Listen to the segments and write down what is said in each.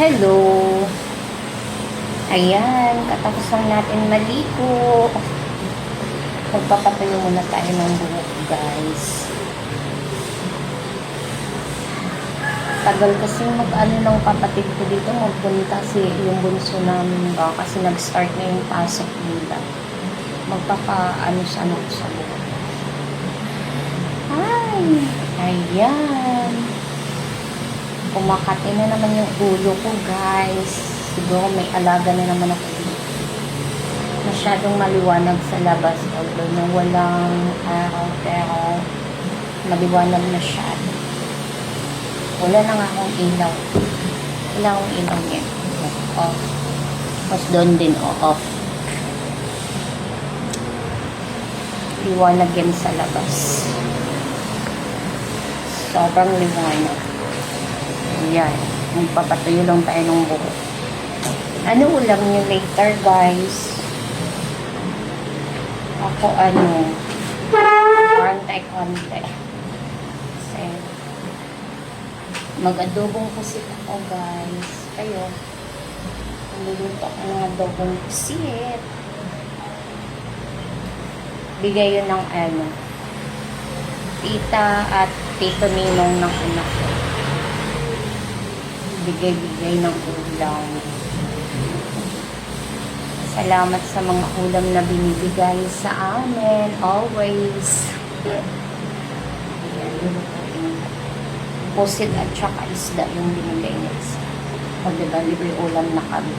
Hello! Ayan, katapos lang natin maligo. Magpapatuyo muna tayo ng buhok, guys. Tagal kasi mag-ano ng kapatid ko dito, magpunta si yung bunso namin ba, kasi nag-start na yung pasok nila. Magpapa-ano siya sa buhok. Ay! Ayan! Kumakati na naman yung ulo ko, guys. Siguro may alaga na naman ako dito. Masyadong maliwanag sa labas. Although na walang araw, pero maliwanag na siya. Wala na nga akong ilaw. Wala akong ilaw niya. Off. Mas doon din, off. Liwanag yan sa labas. Sobrang liwanag. Ayan. Magpapatuyo lang tayo ng buhok. Ano ulam nyo later, guys? Ako, konti-konti. Kasi, mag-adobong pusit ako, guys. Kayo, niluluto ko ng adobong pusit. Bigay yun ng tita at tito ninong ng anak ko. Bigay-bigay ng ulam. Salamat sa mga ulam na binibigay sa amin. Always. Ayan. Pusit at saka isda yung binigay niya. O diba, libre ulam na kami.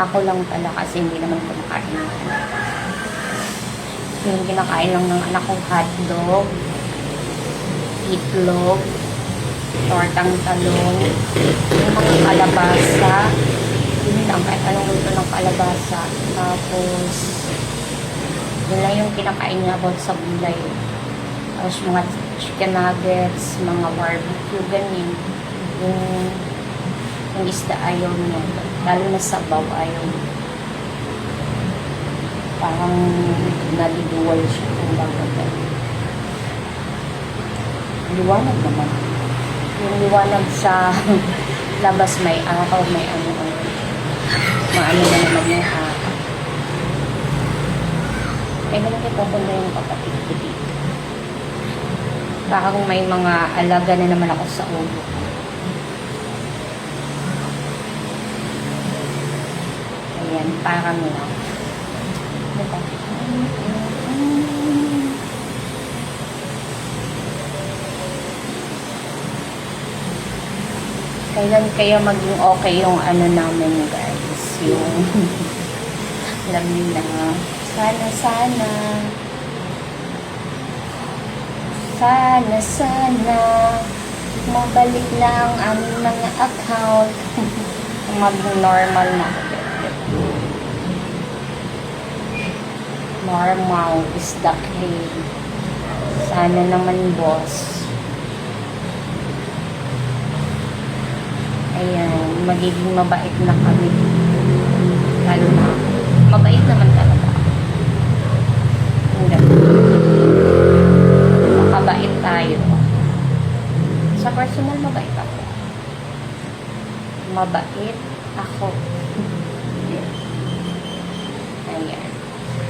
Ako lang pala kasi hindi naman kumakain. Yung kinakain lang ng anak kong hotdog, itlog, tortang talong, yung mga kalabasa, yun lang, kahit anong luto ng kalabasa. Tapos, yun lang yung kinakain niya about sa gulay. Tapos, mga chicken nuggets, mga barbecue, ganyan. Yung isda ayaw niya. Lalo na sabaw ayaw niya. Parang naliduwal siya kung bagay. Liwanag naman. Yung liwanag sa labas may araw, may maano na naman yung araw. Kailan kita ko na yung kapatid ko dito. Parang may mga alaga na naman ako sa ulo. Ayan, parang lang. Diba? Kailan kaya maging okay yung namin, guys? Yung alam nila, sana mabalik lang ang mga account. Maging normal na. Normal is the key. Sana naman, boss. Ayan, magiging mabait na kami. Lalo na, mabait naman talaga. Hindi. Makabait tayo. Sa personal, mabait ako. Mabait ako. Ayan.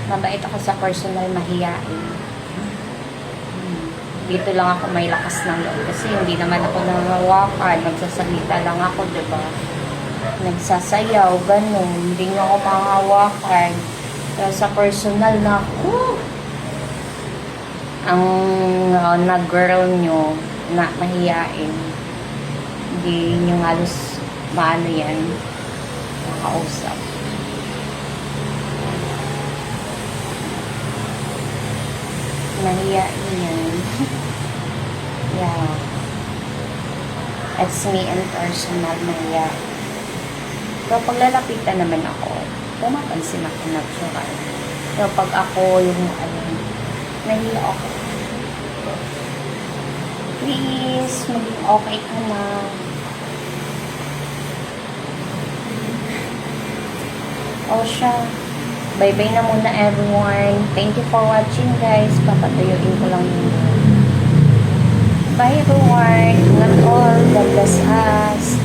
Mabait ako sa personal, mahiyain. Dito lang ako may lakas ng loob kasi hindi naman ako nangawakan, nagsasalita lang ako, diba? Nagsasayaw, ganun, hindi nga ako mangawakan. Pero sa personal na ang nag-girl nyo na mahiyain, hindi nyo halos maano yan, makausap. Mahiyain yan. Yeah. It's me in personal, mahiyain. So, pag lalapitan naman ako, pumapansin ako natural. So, pag ako yung nahiya ako. Please, maging okay ka na. O siya. Bye-bye na muna, everyone. Thank you for watching, guys. Papatuyuin ko lang yun. Bye, everyone. Ingat all. God bless us.